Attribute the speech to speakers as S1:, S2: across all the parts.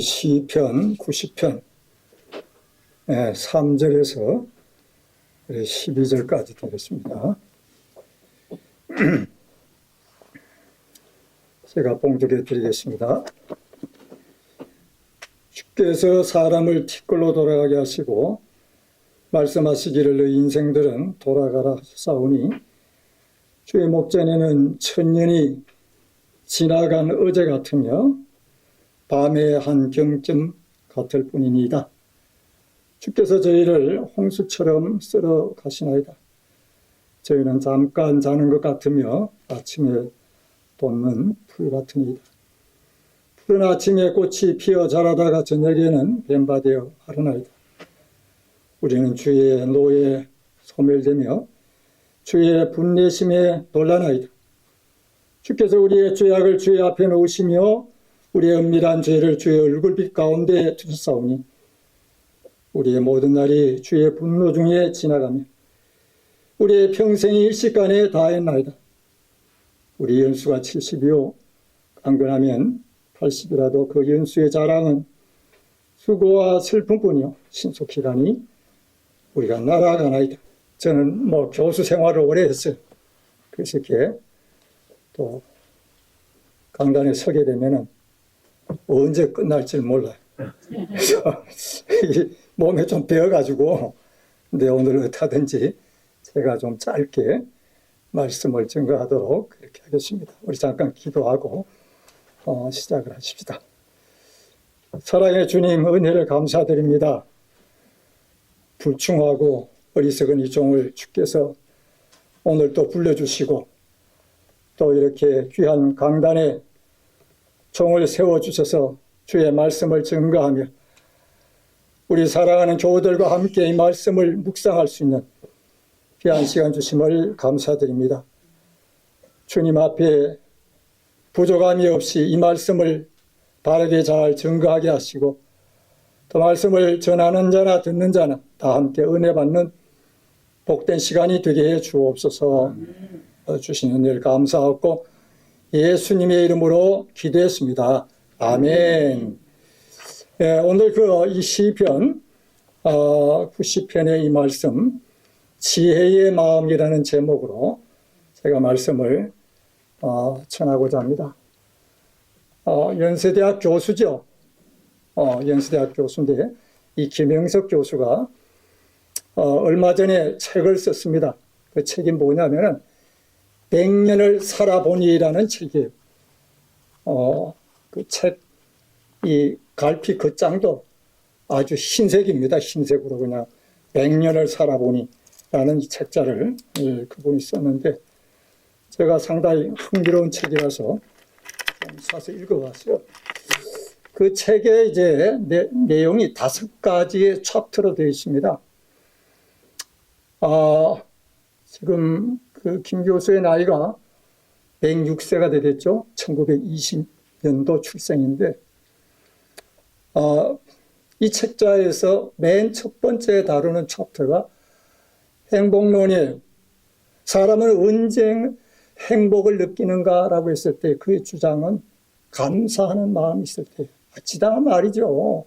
S1: 시편 90편 3절에서 12절까지 되겠습니다. 제가 봉독해 드리겠습니다. 주께서 사람을 티끌로 돌아가게 하시고 말씀하시기를 너희 인생들은 돌아가라 하사오니 주의 목전에는 천년이 지나간 어제 같으며 밤의 한 경쯤 같을 뿐이니이다. 주께서 저희를 홍수처럼 쓸어 가시나이다. 저희는 잠깐 자는 것 같으며 아침에 돋는 풀 같으니이다. 푸른 아침에 꽃이 피어 자라다가 저녁에는 뱀바되어 마르나이다. 우리는 주의 노에 소멸되며 주의 분내심에 놀라나이다. 주께서 우리의 죄악을 주의 앞에 놓으시며 우리의 은밀한 죄를 주의 얼굴빛 가운데 두셨사오니 우리의 모든 날이 주의 분노 중에 지나가며 우리의 평생이 일시간에 다했나이다. 우리 연수가 70이요 강건하면 80이라도 그 연수의 자랑은 수고와 슬픔뿐이요 신속히 가니 우리가 날아가나이다. 저는 교수 생활을 오래 했어요. 그래서 이렇게 또 강단에 서게 되면은 언제 끝날지 몰라요. 그래서 몸에 좀 배어가지고 근데 오늘 어떻게든지 제가 좀 짧게 말씀을 증거하도록 그렇게 하겠습니다. 우리 잠깐 기도하고 시작을 하십시다. 사랑의 주님 은혜를 감사드립니다. 불충하고 어리석은 이 종을 주께서 오늘 또 불러주시고 또 이렇게 귀한 강단에 종을 세워주셔서 주의 말씀을 증거하며 우리 사랑하는 교우들과 함께 이 말씀을 묵상할 수 있는 귀한 시간 주심을 감사드립니다. 주님 앞에 부족함이 없이 이 말씀을 바르게 잘 증거하게 하시고 또 말씀을 전하는 자나 듣는 자나 다 함께 은혜 받는 복된 시간이 되게 해 주옵소서. 주신 은혜를 감사하고 예수님의 이름으로 기도했습니다. 아멘. 오늘 이 시편 90편의 이 말씀 지혜의 마음이라는 제목으로 제가 말씀을 전하고자 합니다. 연세대학 교수죠. 연세대학 교수인데 이 김영석 교수가 얼마 전에 책을 썼습니다. 그 책이 뭐냐면은 100년을 살아보니라는 책이에요. 그 책, 이 갈피 겉장도 아주 흰색입니다. 흰색으로 그냥 100년을 살아보니라는 이 책자를 그분이 썼는데 제가 상당히 흥미로운 책이라서 좀 사서 읽어봤어요. 그 책에 이제 내용이 5가지의 챕터로 되어 있습니다. 지금 그 김 교수의 나이가 106세가 되겠죠. 1920년도 출생인데 이 책자에서 맨 첫 번째 다루는 챕터가 행복론이에요. 사람은 언제 행복을 느끼는가라고 했을 때 그 주장은 감사하는 마음이 있을 때 지당한 말이죠.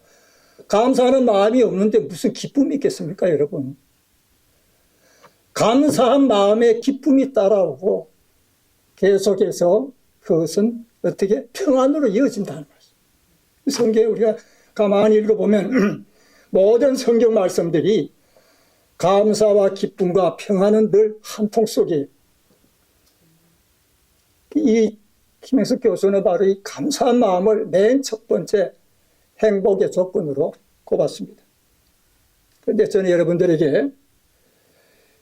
S1: 감사하는 마음이 없는데 무슨 기쁨이 있겠습니까, 여러분? 감사한 마음에 기쁨이 따라오고 계속해서 그것은 어떻게 평안으로 이어진다는 말씀. 성경에 우리가 가만히 읽어보면 모든 성경 말씀들이 감사와 기쁨과 평안은 늘 한 통 속이에요. 이 김영석 교수는 바로 이 감사한 마음을 맨 첫 번째 행복의 조건으로 꼽았습니다. 그런데 저는 여러분들에게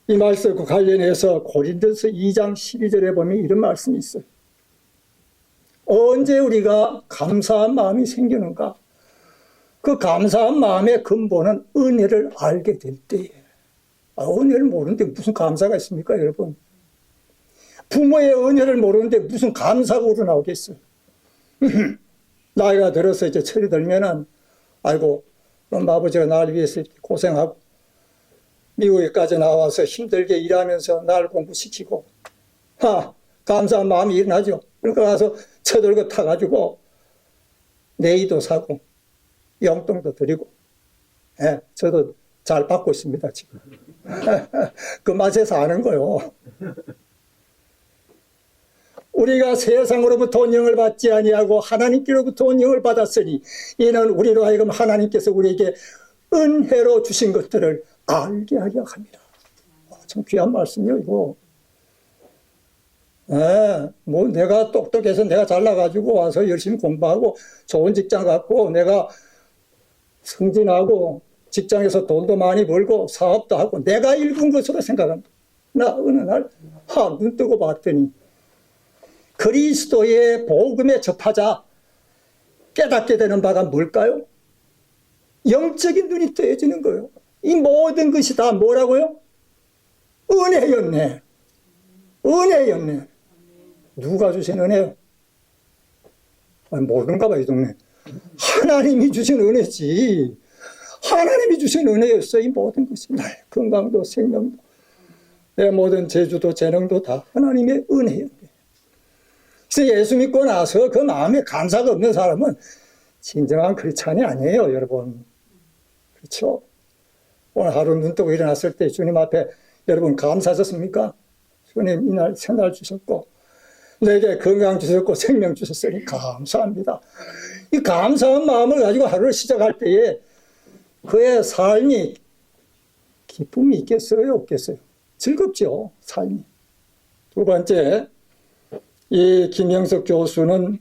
S1: 이 말씀과 관련해서 고린도서 2장 12절에 보면 이런 말씀이 있어요. 언제 우리가 감사한 마음이 생기는가? 그 감사한 마음의 근본은 은혜를 알게 될 때에. 은혜를 모르는데 무슨 감사가 있습니까, 여러분? 부모의 은혜를 모르는데 무슨 감사가 우러나오겠어요? 나이가 들어서 이제 철이 들면은, 아이고, 엄마 아버지가 나를 위해서 이렇게 고생하고, 미국에까지 나와서 힘들게 일하면서 날 공부시키고, 감사한 마음이 일어나죠. 그러니까 가서 쳐들고 타가지고 네이도 사고 용돈도 드리고, 예, 저도 잘 받고 있습니다, 지금. 그 맛에 사는 거요. 우리가 세상으로부터 은영을 받지 아니하고 하나님께로부터 은영을 받았으니 이는 우리로 하여금 하나님께서 우리에게 은혜로 주신 것들을 알게 하려 합니다. 참 귀한 말씀이요, 이거. 네, 뭐 내가 똑똑해서 내가 잘나가지고 와서 열심히 공부하고 좋은 직장 갖고 내가 승진하고 직장에서 돈도 많이 벌고 사업도 하고 내가 읽은 것으로 생각합니다. 나 어느 날 눈 뜨고 봤더니 그리스도의 복음에 접하자 깨닫게 되는 바가 뭘까요? 영적인 눈이 뜨여지는 거예요. 이 모든 것이 다 뭐라고요? 은혜였네. 은혜였네. 누가 주신 은혜요? 모르는가 봐, 이 동네. 하나님이 주신 은혜지. 하나님이 주신 은혜였어. 이 모든 것이 날 건강도 생명도 내 모든 재주도 재능도 다 하나님의 은혜였네. 그래서 예수 믿고 나서 그 마음에 감사가 없는 사람은 진정한 크리스찬이 아니에요, 여러분. 그렇죠? 오늘 하루 눈 뜨고 일어났을 때 주님 앞에 여러분 감사하셨습니까? 주님 이날 새날 주셨고 내게 건강 주셨고 생명 주셨으니 감사합니다. 이 감사한 마음을 가지고 하루를 시작할 때에 그의 삶이 기쁨이 있겠어요, 없겠어요? 즐겁죠, 삶이. 두 번째, 이 김영석 교수는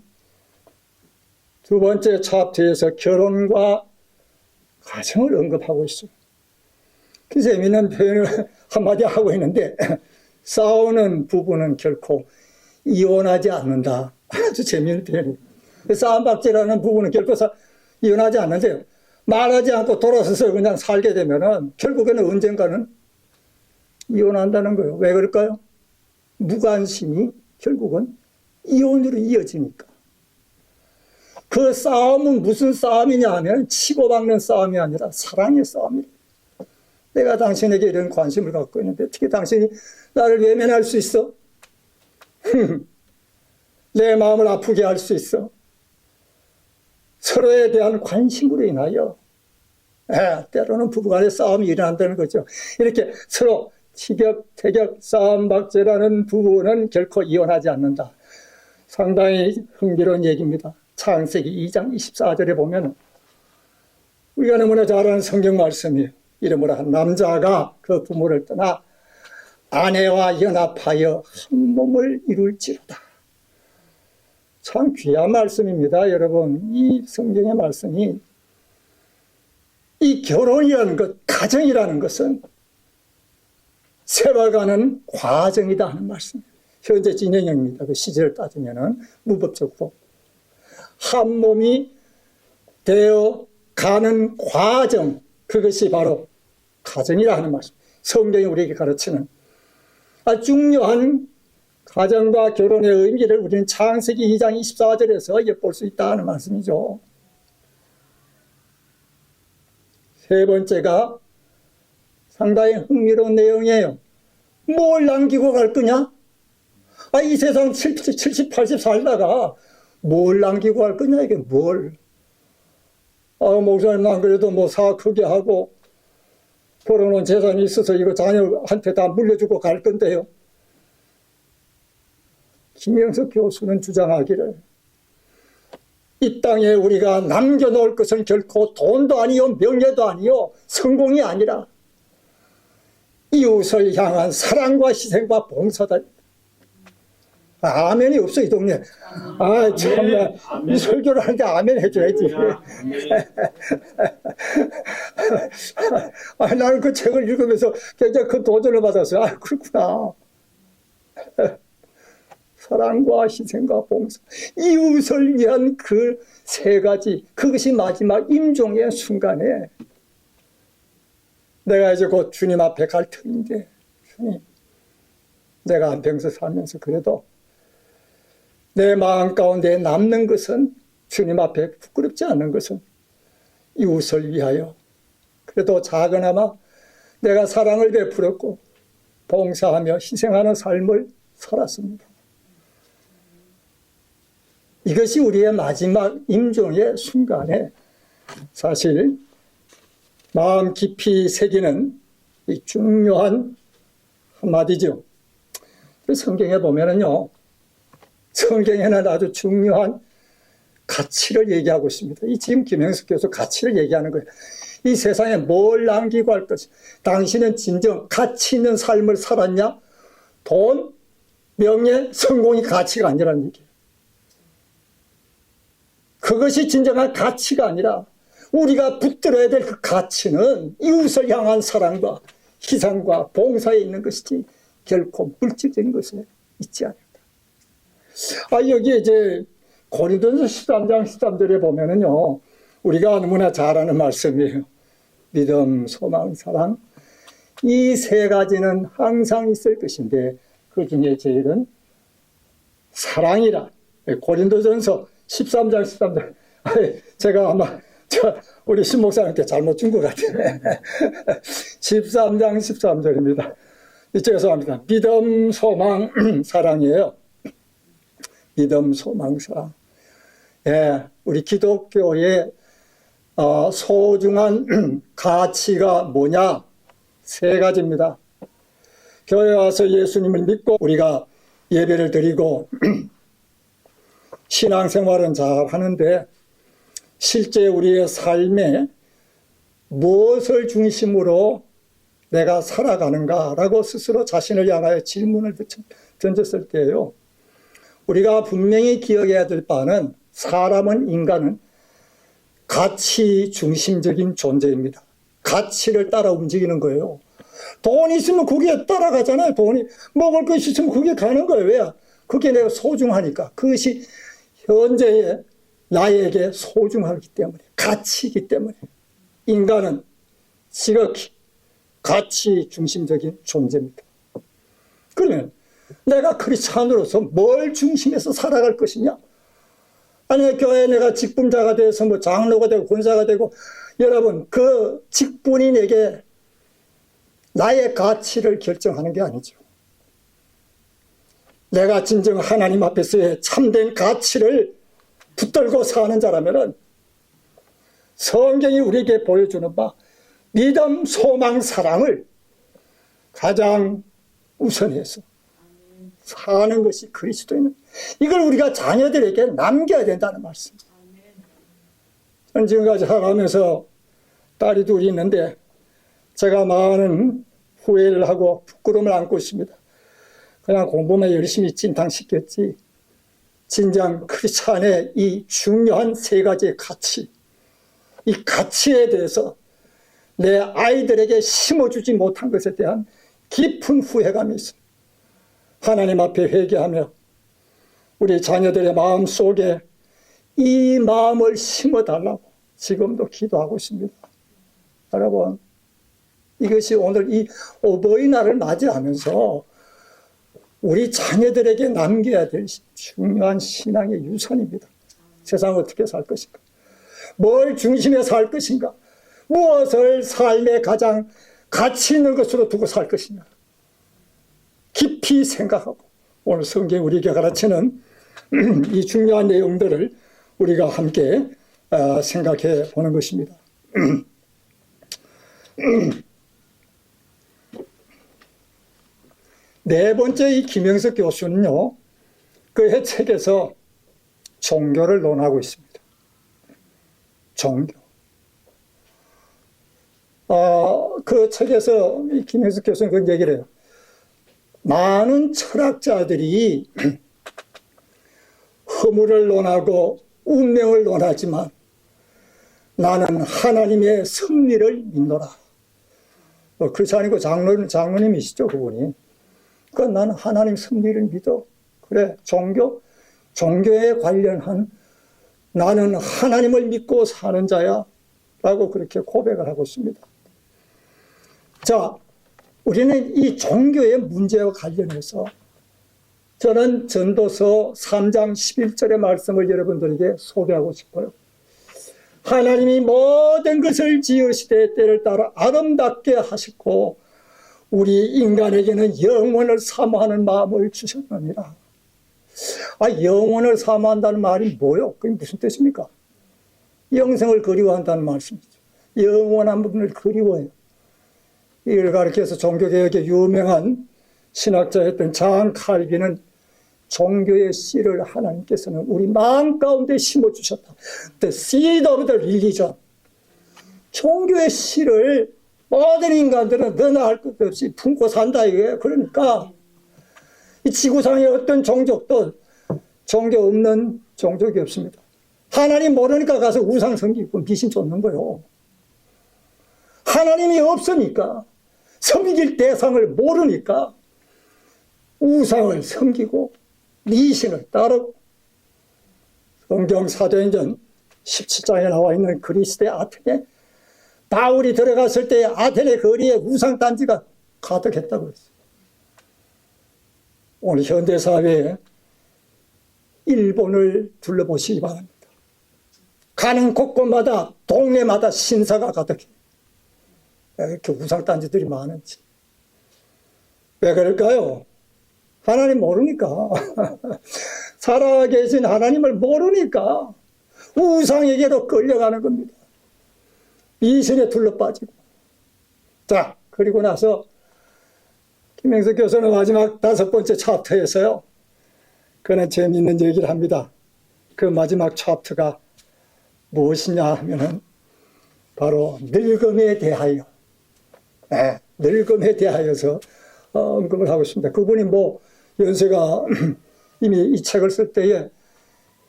S1: 두 번째 챕터에서 결혼과 가정을 언급하고 있어요. 그 재미있는 표현을 한마디 하고 있는데 싸우는 부부는 결코 이혼하지 않는다. 아주 재미있는 표현이에요. 싸움박질하는 부부는 결코 이혼하지 않는데요. 말하지 않고 돌아서서 그냥 살게 되면은 결국에는 언젠가는 이혼한다는 거예요. 왜 그럴까요? 무관심이 결국은 이혼으로 이어지니까. 그 싸움은 무슨 싸움이냐 하면 치고받는 싸움이 아니라 사랑의 싸움이에요. 내가 당신에게 이런 관심을 갖고 있는데 어떻게 당신이 나를 외면할 수 있어? 내 마음을 아프게 할 수 있어? 서로에 대한 관심으로 인하여 때로는 부부간의 싸움이 일어난다는 거죠. 이렇게 서로 티격태격 싸움박질하는 부부는 결코 이혼하지 않는다. 상당히 흥미로운 얘기입니다. 창세기 2장 24절에 보면 우리가 너무나 잘 아는 성경 말씀이에요. 이름으로 한 남자가 그 부모를 떠나 아내와 연합하여 한 몸을 이룰지로다. 참 귀한 말씀입니다, 여러분. 이 성경의 말씀이 이 결혼이라는 것, 가정이라는 것은 세워가는 과정이다 하는 말씀이에요. 현재 진행형입니다. 그 시제를 따지면은 무법적으로 한 몸이 되어 가는 과정, 그것이 바로 가정이라 하는 말씀. 성경이 우리에게 가르치는 아주 중요한 가정과 결혼의 의미를 우리는 창세기 2장 24절에서 엿볼 수 있다 하는 말씀이죠. 세 번째가 상당히 흥미로운 내용이에요. 뭘 남기고 갈 거냐? 이 세상 70, 80 살다가 뭘 남기고 갈 거냐, 이게 뭘. 목사님, 난 그래도 뭐 사업 크게 하고 벌어놓은 재산이 있어서 이거 자녀한테 다 물려주고 갈 건데요. 김영석 교수는 주장하기를 이 땅에 우리가 남겨놓을 것은 결코 돈도 아니요 명예도 아니요 성공이 아니라 이웃을 향한 사랑과 희생과 봉사다. 아멘이 없어, 이 동네. 참나. 이 설교를 하는데 아멘 해줘야지. 나는 그 책을 읽으면서 굉장히 큰 도전을 받았어요. 그렇구나. 사랑과 희생과 봉사. 이웃을 위한 그 세 가지. 그것이 마지막 임종의 순간에 내가 이제 곧 주님 앞에 갈 터인데, 주님, 내가 한평생 살면서 그래도 내 마음 가운데 남는 것은 주님 앞에 부끄럽지 않는 것은 이웃을 위하여 그래도 작은아마 내가 사랑을 베풀었고 봉사하며 희생하는 삶을 살았습니다. 이것이 우리의 마지막 임종의 순간에 사실 마음 깊이 새기는 이 중요한 한마디죠. 성경에 보면은요, 성경에는 아주 중요한 가치를 얘기하고 있습니다. 이 지금 김영석 교수 가치를 얘기하는 거예요. 이 세상에 뭘 남기고 할 것이, 당신은 진정 가치 있는 삶을 살았냐? 돈, 명예, 성공이 가치가 아니라는 얘기예요. 그것이 진정한 가치가 아니라 우리가 붙들어야 될 그 가치는 이웃을 향한 사랑과 희생과 봉사에 있는 것이지 결코 물질적인 것에 있지 않는다. 여기에 이제 고린도전서 13장 13절에 보면은요, 우리가 너무나 잘 아는 말씀이에요. 믿음, 소망, 사랑. 이 세 가지는 항상 있을 것인데 그 중에 제일은 사랑이라. 고린도전서 13장 13절. 제가 아마 우리 신 목사님께 잘못 준 것 같아요. 13장 13절입니다. 죄송합니다. 믿음, 소망, 사랑이에요. 믿음, 소망, 사랑. 예, 우리 기독교의 소중한 가치가 뭐냐? 세 가지입니다. 교회 와서 예수님을 믿고 우리가 예배를 드리고 신앙생활은 잘 하는데 실제 우리의 삶에 무엇을 중심으로 내가 살아가는가라고 스스로 자신을 향하여 질문을 던졌을 때예요. 우리가 분명히 기억해야 될 바는 사람은, 인간은 가치 중심적인 존재입니다. 가치를 따라 움직이는 거예요. 돈이 있으면 거기에 따라가잖아요. 돈이 먹을 것이 있으면 거기에 가는 거예요. 왜? 그게 내가 소중하니까. 그것이 현재의 나에게 소중하기 때문에, 가치이기 때문에. 인간은 지극히 가치 중심적인 존재입니다. 그러면 내가 크리스찬으로서 뭘 중심해서 살아갈 것이냐? 아니, 교회에 내가 직분자가 돼서 뭐 장로가 되고 권사가 되고, 여러분, 그 직분이 내게 나의 가치를 결정하는 게 아니죠. 내가 진정 하나님 앞에서의 참된 가치를 붙들고 사는 자라면은 성경이 우리에게 보여주는 바 믿음, 소망, 사랑을 가장 우선해서 사는 것이 그리스도인은, 이걸 우리가 자녀들에게 남겨야 된다는 말씀. 저는 지금까지 살아가면서 딸이 둘이 있는데 제가 많은 후회를 하고 부끄러움을 안고 있습니다. 그냥 공부만 열심히 찐탕시켰지 진정 크리스찬의 이 중요한 세 가지의 가치, 이 가치에 대해서 내 아이들에게 심어주지 못한 것에 대한 깊은 후회감이 있습니다. 하나님 앞에 회개하며 우리 자녀들의 마음 속에 이 마음을 심어달라고 지금도 기도하고 있습니다. 여러분, 이것이 오늘 이 어버이날을 맞이하면서 우리 자녀들에게 남겨야 될 중요한 신앙의 유산입니다. 세상 어떻게 살 것인가? 뭘 중심에 살 것인가? 무엇을 삶의 가장 가치 있는 것으로 두고 살 것이냐? 깊이 생각하고 오늘 성경이 우리에게 가르치는 이 중요한 내용들을 우리가 함께 생각해 보는 것입니다. 네 번째, 이 김영석 교수는요, 그의 책에서 종교를 논하고 있습니다. 종교. 그 책에서 이 김영석 교수는 그런 얘기를 해요. 많은 철학자들이 허물을 논하고 운명을 논하지만 나는 하나님의 섭리를 믿노라. 그렇지 아니고 장로님이시죠, 그분이. 그러니까 나는 하나님 섭리를 믿어. 그래, 종교에 관련한 나는 하나님을 믿고 사는 자야 라고 그렇게 고백을 하고 있습니다. 자, 우리는 이 종교의 문제와 관련해서 저는 전도서 3장 11절의 말씀을 여러분들에게 소개하고 싶어요. 하나님이 모든 것을 지으시되 때를 따라 아름답게 하셨고 우리 인간에게는 영원을 사모하는 마음을 주셨느니라. 영원을 사모한다는 말이 뭐요? 그게 무슨 뜻입니까? 영생을 그리워한다는 말씀이죠. 영원한 분을 그리워해요. 이걸 가르쳐서 종교개혁의 유명한 신학자였던 장 칼빈은 종교의 씨를 하나님께서는 우리 마음 가운데 심어주셨다. The seed of the religion. 종교의 씨를 모든 인간들은 너나 할 것 없이 품고 산다 이거예요. 그러니까 이 지구상의 어떤 종족도 종교 없는 종족이 없습니다. 하나님 모르니까 가서 우상 섬기고 미신 쫓는 거예요. 하나님이 없으니까, 섬길 대상을 모르니까 우상을 섬기고 미신을 따르고, 성경 사도행전 17장에 나와 있는 그리스의 아테네, 바울이 들어갔을 때 아테네 거리에 우상단지가 가득했다고 했어요. 오늘 현대사회에 일본을 둘러보시기 바랍니다. 가는 곳곳마다 동네마다 신사가 가득해요. 왜 이렇게 우상단지들이 많은지. 왜 그럴까요? 하나님 모르니까. 살아계신 하나님을 모르니까 우상에게로 끌려가는 겁니다. 미신에 둘러빠지고. 자, 그리고 나서 김행석 교수는 마지막 5번째 챕터에서요, 그는 재미있는 얘기를 합니다. 그 마지막 챕터가 무엇이냐 하면은 바로 늙음에 대하여, 늙음에 대하여서 언급을 하고 있습니다. 그분이 뭐 연세가 이미 이 책을 쓸 때에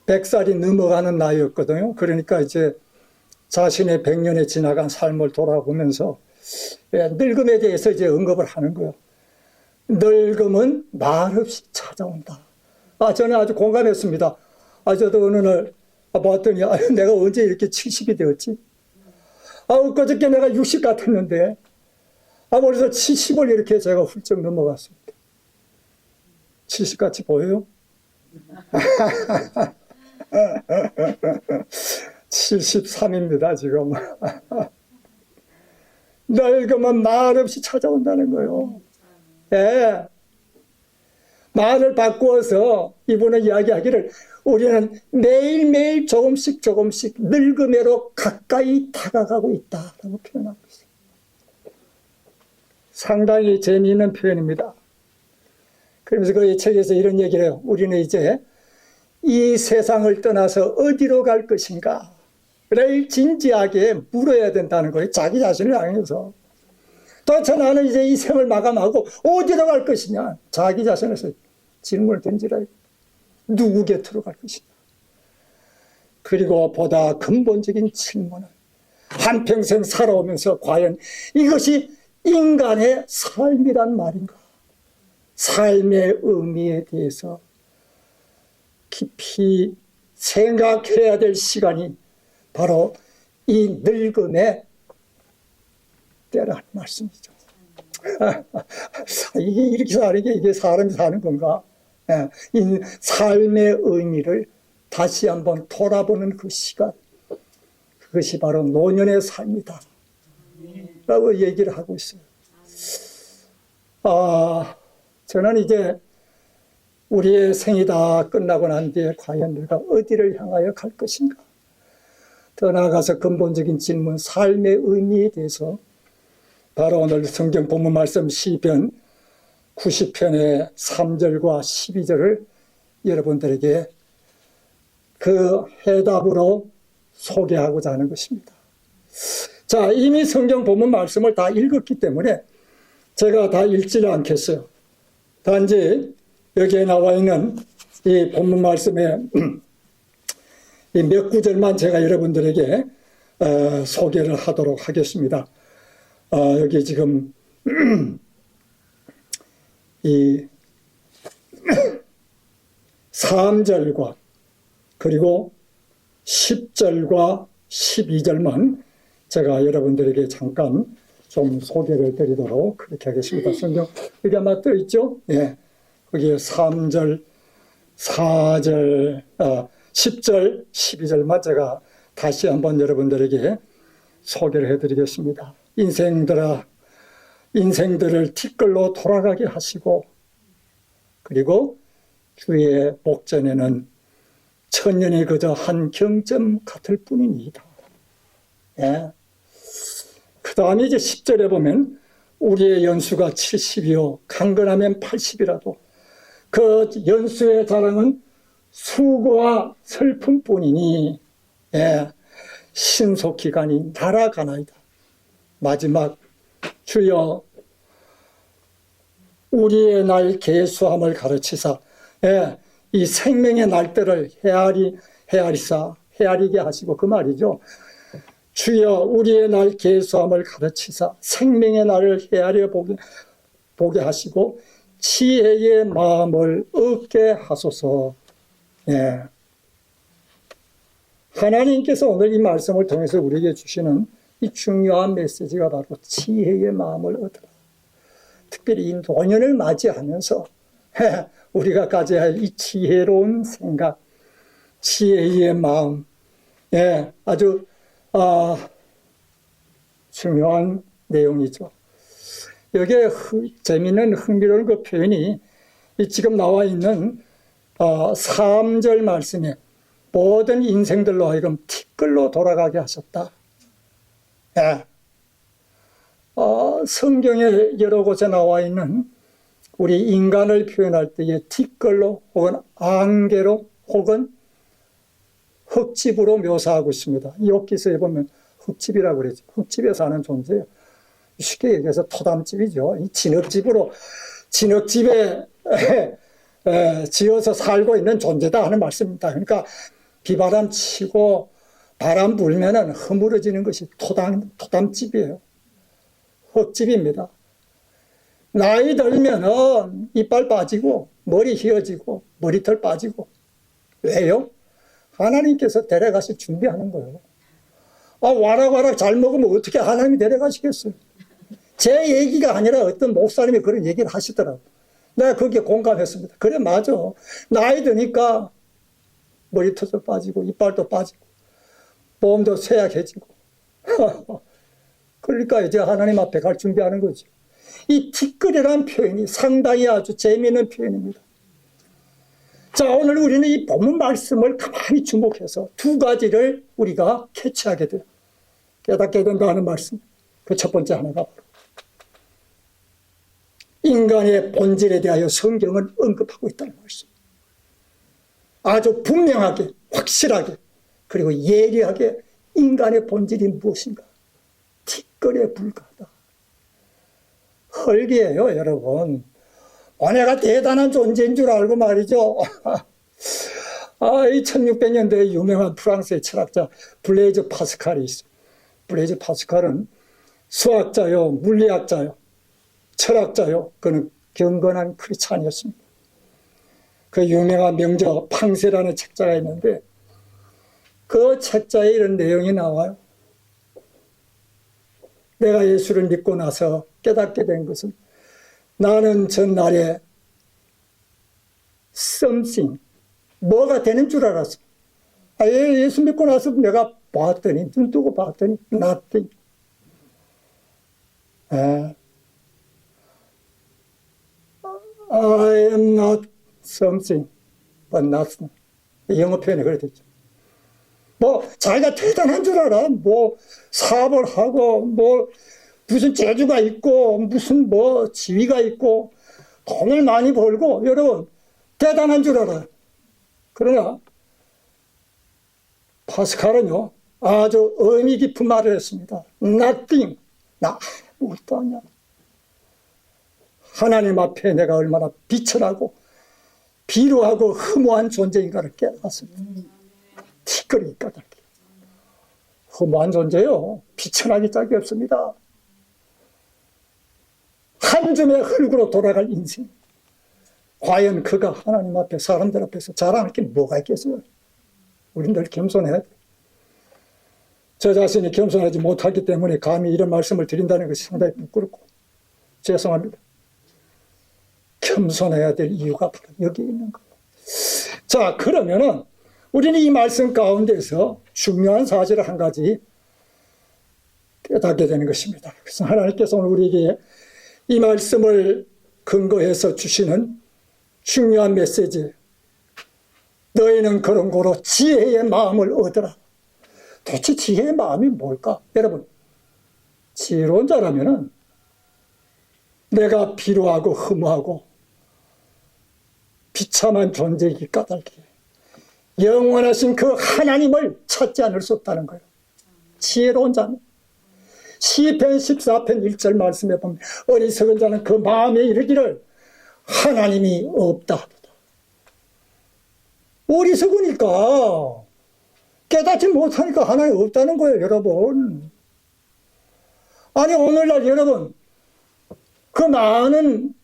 S1: 100살이 넘어가는 나이였거든요. 그러니까 이제 자신의 100년에 지나간 삶을 돌아보면서 늙음에 대해서 이제 언급을 하는 거예요. 늙음은 말없이 찾아온다. 저는 아주 공감했습니다. 저도 어느 날 봤더니 내가 언제 이렇게 70이 되었지? 그저께 내가 60 같았는데 그래서 70을 이렇게 제가 훌쩍 넘어갔습니다. 70같이 보여요? 73입니다 지금. 늙으면 말없이 찾아온다는 거예요. 예. 말을 바꾸어서 이분은 이야기하기를 우리는 매일매일 조금씩 늙음에로 가까이 다가가고 있다라고 표현하고 있어요. 상당히 재미있는 표현입니다. 그러면서 그 책에서 이런 얘기를 해요. 우리는 이제 이 세상을 떠나서 어디로 갈 것인가를 진지하게 물어야 된다는 거예요. 자기 자신을 향해서. 도대체 나는 이제 이 생을 마감하고 어디로 갈 것이냐. 자기 자신에서 질문을 던지라. 누구 곁으로 갈 것이냐. 그리고 보다 근본적인 질문은 한평생 살아오면서 과연 이것이 인간의 삶이란 말인가. 삶의 의미에 대해서 깊이 생각해야 될 시간이 바로 이 늙음의 때라는 말씀이죠. 이게 이렇게 사는 게 이게 사람이 사는 건가? 이 삶의 의미를 다시 한번 돌아보는 그 시간, 그것이 바로 노년의 삶이다 라고 얘기를 하고 있어요. 저는 이제 우리의 생이 다 끝나고 난 뒤에 과연 내가 어디를 향하여 갈 것인가? 더 나아가서 근본적인 질문, 삶의 의미에 대해서 바로 오늘 성경 본문 말씀 시편 90편의 3절과 12절을 여러분들에게 그 해답으로 소개하고자 하는 것입니다. 자, 이미 성경 본문 말씀을 다 읽었기 때문에 제가 다 읽지를 않겠어요. 단지 여기에 나와 있는 이 본문 말씀의 이 몇 구절만 제가 여러분들에게 소개를 하도록 하겠습니다. 여기 지금 이 3절과 그리고 10절과 12절만 제가 여러분들에게 잠깐 좀 소개를 드리도록 그렇게 하겠습니다. 성경 여기 아마 떠 있죠? 예. 거기에 3절, 4절, 10절, 12절만 제가 다시 한번 여러분들에게 소개를 해드리겠습니다. 인생들을 티끌로 돌아가게 하시고 그리고 주의 목전에는 천년이 그저 한 경점 같을 뿐이니이다. 예. 그 다음에 이제 10절에 보면 우리의 연수가 70이요 강건하면 80이라도 그 연수의 자랑은 수고와 슬픔뿐이니 예. 신속기간이 날아가나이다. 마지막 주여 우리의 날 계수함을 가르치사 예. 이 생명의 날들을 헤아리게 하시고 그 말이죠. 주여 우리의 날 계수함을 가르치사 생명의 날을 헤아려 보게 하시고 지혜의 마음을 얻게 하소서. 예. 하나님께서 오늘 이 말씀을 통해서 우리에게 주시는 이 중요한 메시지가 바로 지혜의 마음을 얻으라. 특별히 이 노년을 맞이하면서 우리가 가져야 할 이 지혜로운 생각, 지혜의 마음, 예, 아주 중요한 내용이죠. 여기에 재미있는 흥미로운 그 표현이 지금 나와 있는 3절 말씀에 모든 인생들로 하여금 티끌로 돌아가게 하셨다. 예. 성경에 여러 곳에 나와 있는 우리 인간을 표현할 때에 티끌로 혹은 안개로 혹은 흙집으로 묘사하고 있습니다. 욥기서에 보면 흙집이라고 그러죠. 흙집에 사는 존재예요. 쉽게 얘기해서 토담집이죠. 이 진흙집에 지어서 살고 있는 존재다 하는 말씀입니다. 그러니까 비바람 치고 바람 불면은 허물어지는 것이 토담집이에요. 흙집입니다. 나이 들면은 이빨 빠지고 머리 휘어지고 머리털 빠지고 왜요? 하나님께서 데려가실 준비하는 거예요. 와락와락 잘 먹으면 어떻게 하나님이 데려가시겠어요? 제 얘기가 아니라 어떤 목사님이 그런 얘기를 하시더라고요. 내가 거기에 공감했습니다. 그래 맞아. 나이 드니까 머리털도 빠지고 이빨도 빠지고 몸도 쇠약해지고 그러니까 이제 하나님 앞에 갈 준비하는 거죠. 이 티끌이라는 표현이 상당히 아주 재미있는 표현입니다. 자, 오늘 우리는 이 본문 말씀을 가만히 주목해서 두 가지를 우리가 캐치하게 돼요. 깨닫게 된다는 말씀. 그 첫 번째 하나가 바로 인간의 본질에 대하여 성경은 언급하고 있다는 말씀. 아주 분명하게, 확실하게, 그리고 예리하게 인간의 본질이 무엇인가? 티끌에 불과하다. 헐기예요, 여러분. 내가 대단한 존재인 줄 알고 말이죠. 이 1600년대에 유명한 프랑스의 철학자 블레이즈 파스칼이 있어요. 블레이즈 파스칼은 수학자요, 물리학자요, 철학자요. 그는 경건한 크리스찬이었습니다. 그 유명한 명저 팡세라는 책자가 있는데 그 책자에 이런 내용이 나와요. 내가 예수를 믿고 나서 깨닫게 된 것은 나는 전날에 something, 뭐가 되는 줄 알았어. 예수 믿고 나서 내가 봤더니, 눈 뜨고 봤더니 nothing. I am not something, but nothing. 영어 표현이 그래 됐죠. 자기가 대단한 줄 알아. 사업을 하고, 무슨 재주가 있고, 무슨 지위가 있고, 돈을 많이 벌고, 여러분, 대단한 줄 알아요. 그러나, 파스칼은요, 아주 의미 깊은 말을 했습니다. Nothing. 나 아무것도 아니야. 하나님 앞에 내가 얼마나 비천하고, 비루하고 허무한 존재인가를 깨달았습니다. 티끌이 까닭이. 허무한 존재요. 비천하기 짝이 없습니다. 한 줌의 흙으로 돌아갈 인생. 과연 그가 하나님 앞에 사람들 앞에서 자랑할 게 뭐가 있겠어요? 우린 늘 겸손해야 돼. 저 자신이 겸손하지 못하기 때문에 감히 이런 말씀을 드린다는 것이 상당히 부끄럽고 죄송합니다. 겸손해야 될 이유가 바로 여기 있는 거예요. 자, 그러면은 우리는 이 말씀 가운데서 중요한 사실을 한 가지 깨닫게 되는 것입니다. 그래서 하나님께서 오늘 우리에게 이 말씀을 근거해서 주시는 중요한 메시지. 너희는 그런 고로 지혜의 마음을 얻으라. 도대체 지혜의 마음이 뭘까? 여러분, 지혜로운 자라면은 내가 비루하고 허무하고 비참한 존재이기 까닭에 영원하신 그 하나님을 찾지 않을 수 없다는 거예요. 지혜로운 자는. 시편 14편 1절 말씀에 보면 어리석은 자는 그 마음에 이르기를 하나님이 없다 하도다. 어리석으니까 깨닫지 못하니까 하나님이 없다는 거예요, 여러분. 아니, 오늘날 여러분, 그 많은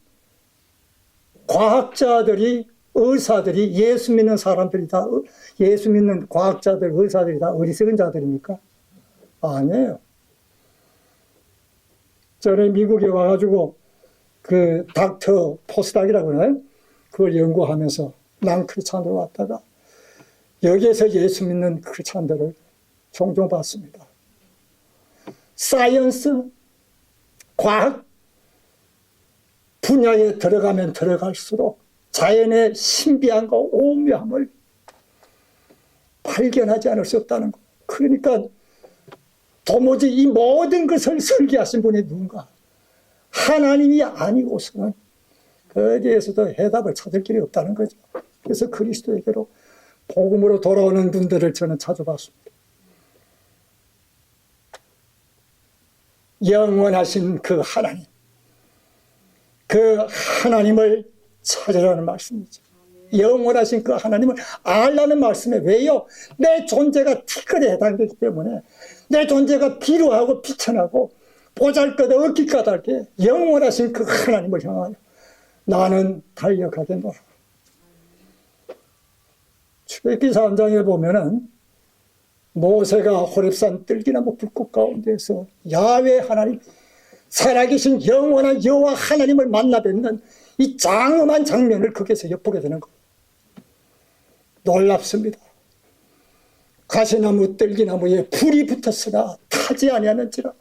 S1: 과학자들이, 의사들이, 예수 믿는 사람들이 다, 예수 믿는 과학자들, 의사들이 다 어리석은 자들입니까? 아니에요. 전에 미국에 와가지고 그 닥터 포스닥이라고 하나요? 그걸 연구하면서 난 크리스찬으로 왔다가 여기에서 예수 믿는 크리스찬들을 종종 봤습니다. 사이언스, 과학 분야에 들어가면 들어갈수록 자연의 신비함과 오묘함을 발견하지 않을 수 없다는 거. 그러니까 도무지 이 모든 것을 설계하신 분이 누군가? 하나님이 아니고서는 그에 대해서도 해답을 찾을 길이 없다는 거죠. 그래서 그리스도에게로 복음으로 돌아오는 분들을 저는 찾아봤습니다. 영원하신 그 하나님, 그 하나님을 찾으라는 말씀이죠. 영원하신 그 하나님을 알라는 말씀에 왜요? 내 존재가 티끌에 해당되기 때문에 내 존재가 비루하고 비천하고 보잘것없기 까닭에 영원하신 그 하나님을 향하여 나는 달려가겠노라. 출애굽기 3장에 보면은 모세가 호렙산 뜰기나무 불꽃 가운데서 야훼 하나님, 살아계신 영원한 여호와 하나님을 만나 뵙는 이 장엄한 장면을 거기서 엿보게 되는 거예요. 놀랍습니다. 가시나무 뜰기나무에 불이 붙었으나 타지 아니하는지라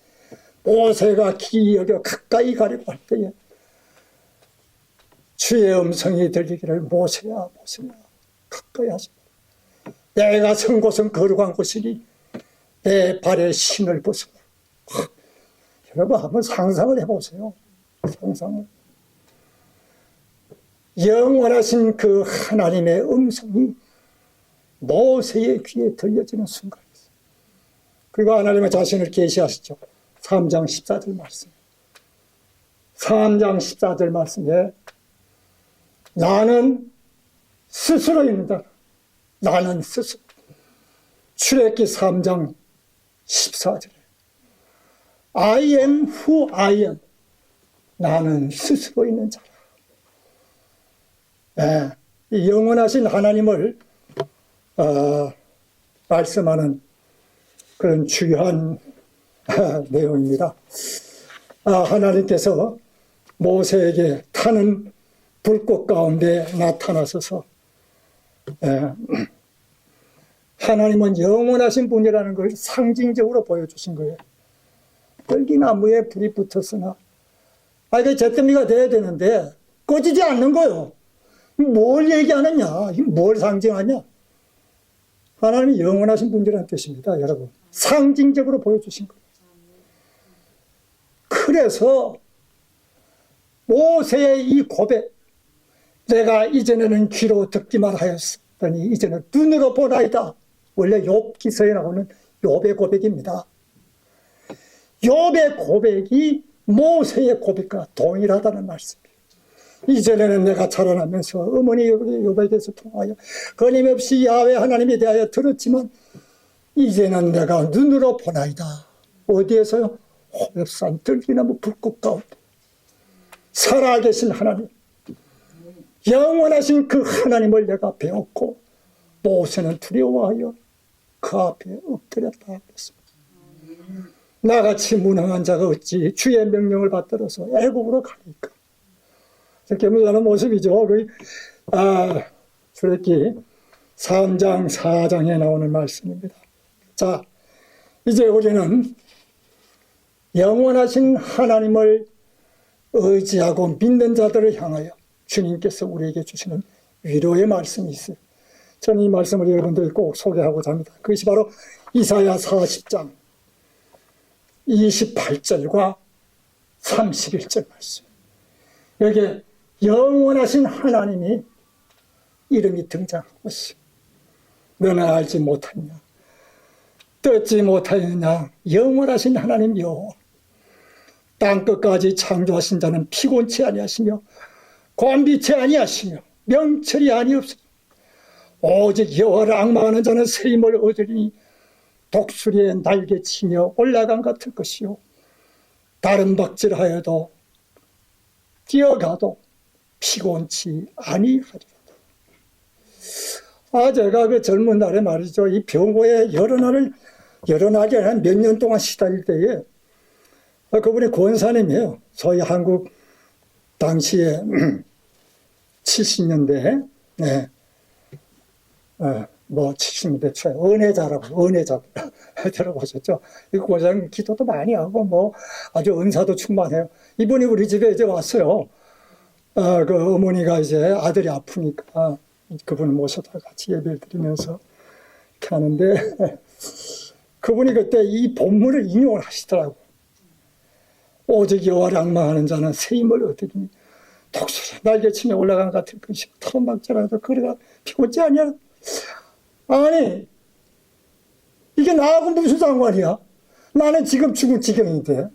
S1: 모세가 기이 여겨 가까이 가려고 할 때에 주의 음성이 들리기를 모세야 모세야 가까이 하지 마라. 내가 선 곳은 거룩한 곳이니 내 발에 신을 벗어라. 여러분 한번 상상을 해보세요. 상상을. 영원하신 그 하나님의 음성이 모세의 귀에 들려지는 순간이었어요. 그리고 하나님의 자신을 계시하시죠. 3장 14절 말씀. 3장 14절 말씀에 나는 스스로입니다. 나는 스스로. 출애굽기 3장 14절에 I am who I am. 나는 스스로 있는 자라. 네, 이 영원하신 하나님을 말씀하는 그런 중요한 내용입니다. 하나님께서 모세에게 타는 불꽃 가운데 나타나셔서 하나님은 영원하신 분이라는 걸 상징적으로 보여주신 거예요. 뜰기나무에 불이 붙었으나 이게 잿더미가 돼야 되는데 꺼지지 않는 거예요. 뭘 얘기하느냐? 뭘 상징하냐? 하나님이 영원하신 분이라는 뜻입니다, 여러분. 상징적으로 보여주신 거예요. 그래서 모세의 이 고백, 내가 이전에는 귀로 듣기만 하였더니 이제는 눈으로 보나이다. 원래 욥기서에 나오는 욥의 고백입니다. 욥의 고백이 모세의 고백과 동일하다는 말씀이에요. 이전에는 내가 자라나면서 어머니 욥에게서 통하여 끊임없이 야훼 하나님에 대하여 들었지만 이제는 내가 눈으로 보나이다. 어디에서요? 호렙산 뜰기나무 불꽃 가운데 살아계신 하나님, 영원하신 그 하나님을 내가 배웠고 모세는 두려워하여 그 앞에 엎드렸다 그랬습니다. 나같이 무능한 자가 어찌 주의 명령을 받들어서 애국으로 가니까. 이렇게 무서운 모습이죠. 출애굽기 3장 4장에 나오는 말씀입니다. 자, 이제 우리는 영원하신 하나님을 의지하고 믿는 자들을 향하여 주님께서 우리에게 주시는 위로의 말씀이 있어요. 저는 이 말씀을 여러분들 꼭 소개하고자 합니다. 그것이 바로 이사야 40장 28절과 31절 말씀. 여기에 영원하신 하나님이 이름이 등장하고 있어요. 너는 알지 못하냐, 듣지 못하였냐. 영원하신 하나님 여호와, 땅끝까지 창조하신 자는 피곤치 아니하시며 곤비치 아니하시며 명철이 아니옵소서. 오직 여호와를 앙망하는 자는 새 힘을 얻으리니 독수리의 날개치며 올라간 같을 것이요 다른 박질하여도 뛰어가도 피곤치 아니하리로다. 제가 그 젊은 날에 말이죠, 이 병고에 여러 날이 아니라 몇 년 동안 시달릴 때에 그분이 권사님이에요. 소위 한국 당시에 70년대, 네. 70년대 초에 은혜자 들어보셨죠? 이 권사님 기도도 많이 하고 아주 은사도 충만해요. 이분이 우리 집에 이제 왔어요. 그 어머니가 이제 아들이 아프니까 그분을 모셔다 같이 예배를 드리면서 이렇게 하는데 그분이 그때 이 본문을 인용을 하시더라고요. 오직 여호와를 앙망하는 자는 새 힘을 얻으리니 독수리 날개치며 올라간 같을 것이고 타는 박자라도 그래가 피곤치 아니야. 아니, 이게 나하고 무슨 상관이야? 나는 지금 죽을 지경인데.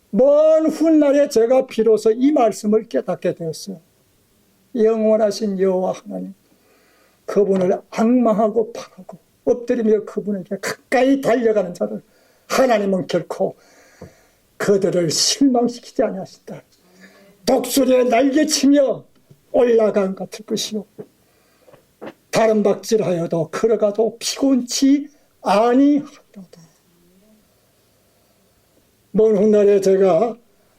S1: 먼 훗날에 제가 비로소 이 말씀을 깨닫게 되었어요. 영원하신 여호와 하나님, 그분을 앙망하고 바라고 엎드리며 그분에게 가까이 달려가는 자를 하나님은 결코 그들을 실망시키지 아니하신다. 독수리에 날개치며 올라간 같을 것이요 다른 박질하여도 걸어가도 피곤치 아니하리로다. 먼 훗날에 제가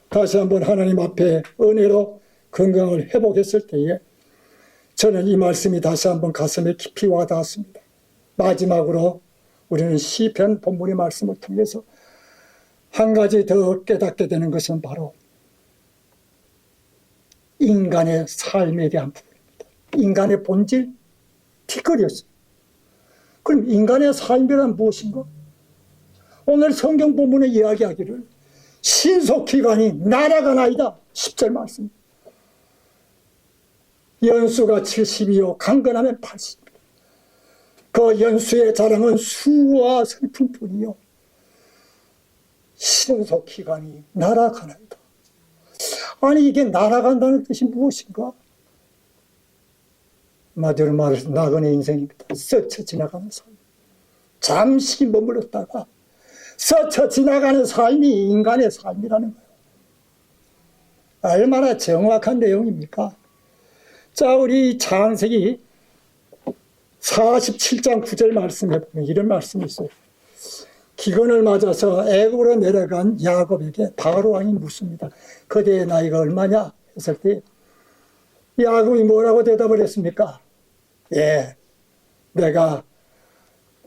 S1: 다시 한번 하나님 앞에 은혜로 건강을 회복했을 때에 저는 이 말씀이 다시 한번 가슴에 깊이 와닿았습니다. 마지막으로 우리는 시편 본문의 말씀을 통해서 한 가지 더 깨닫게 되는 것은 바로 인간의 삶에 대한 부분입니다. 인간의 본질, 티끌이었어요. 그럼 인간의 삶이란 무엇인가? 오늘 성경 본문에 이야기하기를 신속기간이 날아가나이다. 10절 말씀. 연수가 70이요 강건하면 80. 그 연수의 자랑은 수와 슬픔뿐이요 신속기간이 날아가나이다. 아니, 이게 날아간다는 뜻이 무엇인가? 마디로 말해서 나그네 인생입니다. 스쳐 지나가는 삶. 잠시 머물렀다가 스쳐 지나가는 삶이 인간의 삶이라는 거예요. 얼마나 정확한 내용입니까? 자, 우리 창세기 47장 9절 말씀에 보면 이런 말씀이 있어요. 기근을 맞아서 애굽으로 내려간 야곱에게 바로 왕이 묻습니다. 그대의 나이가 얼마냐? 했을 때 야곱이 뭐라고 대답을 했습니까? 내가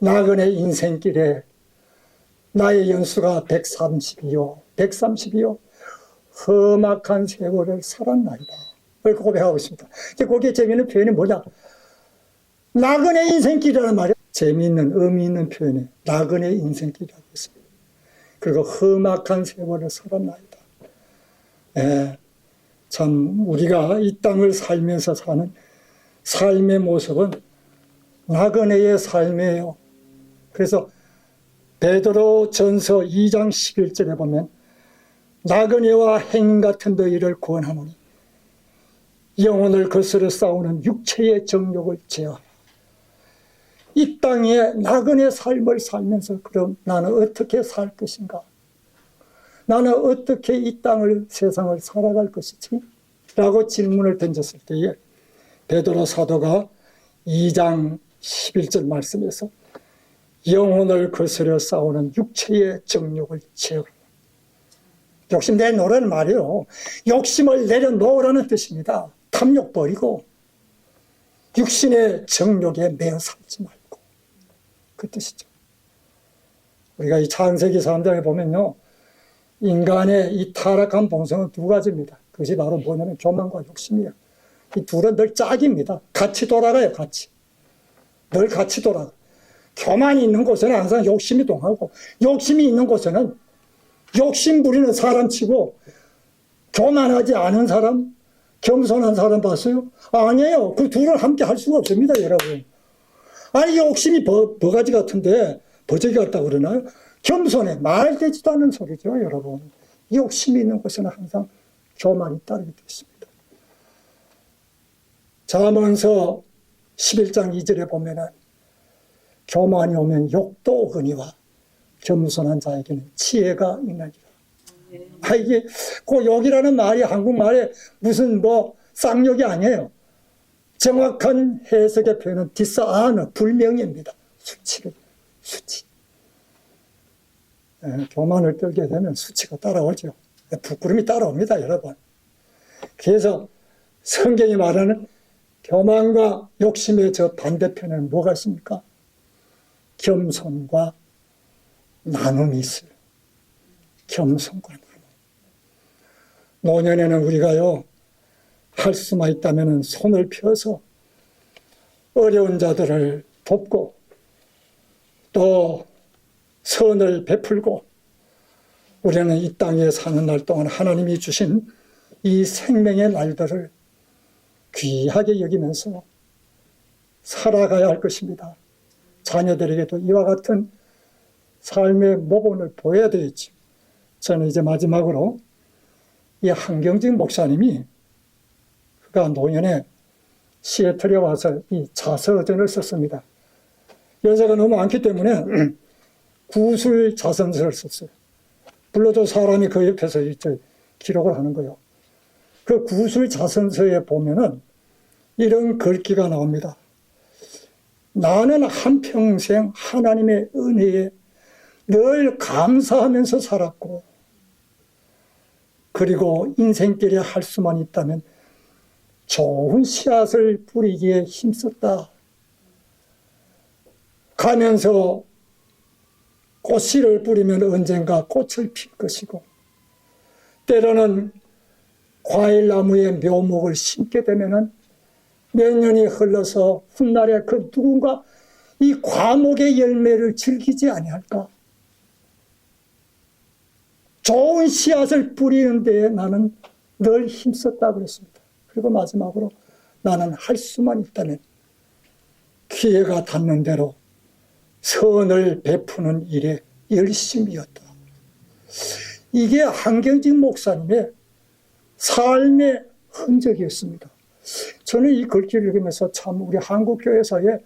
S1: 나그네 인생길에 나의 연수가 130이요 험악한 세월을 살았나이다. 그걸 고백하고 있습니다. 이제 거기에 재미있는 표현이 뭐냐? 나그네 인생길이라는 말이 재미있는 의미 있는 표현이 나그네 인생길이라고 했습니다. 그리고 험악한 세월을 살았나이다. 참 우리가 이 땅을 살면서 사는 삶의 모습은 나그네의 삶이에요. 그래서 베드로 전서 2장 11절에 보면 나그네와 행인 같은 너희를 구원하노니 영혼을 거스려 싸우는 육체의 정욕을 제어하라. 이 땅에 나그네 삶을 살면서 그럼 나는 어떻게 살 것인가? 나는 어떻게 이 땅을 세상을 살아갈 것이지? 라고 질문을 던졌을 때에 베드로 사도가 2장 11절 말씀에서 영혼을 거스려 싸우는 육체의 정욕을 제어하라. 욕심 내놓으라는 말이에요. 욕심을 내려놓으라는 뜻입니다. 탐욕 버리고 육신의 정욕에 매어 살지 말고, 그 뜻이죠. 우리가 이 창세기 3장에 보면요, 인간의 이 타락한 본성은 두 가지입니다. 그것이 바로 뭐냐면 교만과 욕심이에요. 이 둘은 늘 짝입니다. 같이 돌아가요, 같이. 늘 같이 돌아가. 교만이 있는 곳에는 항상 욕심이 동하고, 욕심이 있는 곳에는 욕심 부리는 사람 치고 교만하지 않은 사람, 겸손한 사람 봤어요? 아니에요. 그 둘을 함께 할 수가 없습니다, 여러분. 아니, 욕심이 버가지 같은데 버저기 같다고 그러나요? 겸손해. 말되지도 않는 소리죠, 여러분. 욕심이 있는 곳에는 항상 교만이 따르게 되어 있습니다. 잠언서 11장 2절에 보면은 교만이 오면 욕도 오거니와 겸손한 자에게는 지혜가 있나니라. 아, 이게 그 욕이라는 말이 한국말에 무슨 뭐 쌍욕이 아니에요. 정확한 해석의 표현은 디스아너, 불명예입니다. 수치. 교만을 떨게 되면 수치가 따라오죠. 부끄러움이 따라옵니다, 여러분. 그래서 성경이 말하는 교만과 욕심의 저 반대편에는 뭐가 있습니까? 겸손과 나눔이 있어요. 겸손과 나눔. 노년에는 우리가요, 할 수만 있다면 손을 펴서 어려운 자들을 돕고 또 선을 베풀고 우리는 이 땅에 사는 날 동안 하나님이 주신 이 생명의 날들을 귀하게 여기면서 살아가야 할 것입니다. 자녀들에게도 이와 같은 삶의 모범을 보여야 되겠지. 저는 이제 마지막으로 이 한경직 목사님이 그가 노년에 시애틀에 와서 이 자서전을 썼습니다. 연세가 너무 많기 때문에 구술 자선서를 썼어요. 불러도 사람이 그 옆에서 기록을 하는 거예요. 그 구술 자선서에 보면은 이런 글귀가 나옵니다. 나는 한평생 하나님의 은혜에 늘 감사하면서 살았고, 그리고 인생길에 할 수만 있다면 좋은 씨앗을 뿌리기에 힘썼다. 가면서 꽃씨를 뿌리면 언젠가 꽃을 필 것이고, 때로는 과일나무의 묘목을 심게 되면 몇 년이 흘러서 훗날에 그 누군가 이 과목의 열매를 즐기지 아니할까? 좋은 씨앗을 뿌리는 데에 나는 늘 힘썼다 그랬습니다. 그리고 마지막으로 나는 할 수만 있다면 기회가 닿는 대로 선을 베푸는 일에 열심이었다. 이게 한경직 목사님의 삶의 흔적이었습니다. 저는 이 글귀를 읽으면서 참 우리 한국교회사에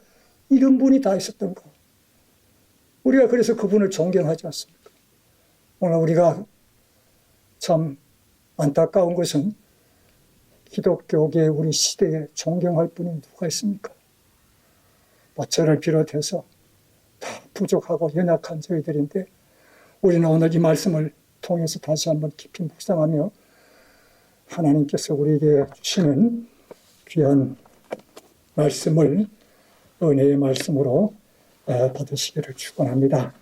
S1: 이런 분이 다 있었던 거. 우리가 그래서 그분을 존경하지 않습니까? 오늘 우리가 참 안타까운 것은 기독교계 우리 시대에 존경할 분이 누가 있습니까? 뭐 저를 비롯해서 다 부족하고 연약한 저희들인데 우리는 오늘 이 말씀을 통해서 다시 한번 깊이 묵상하며 하나님께서 우리에게 주시는 귀한 말씀을 은혜의 말씀으로 받으시기를 축원합니다.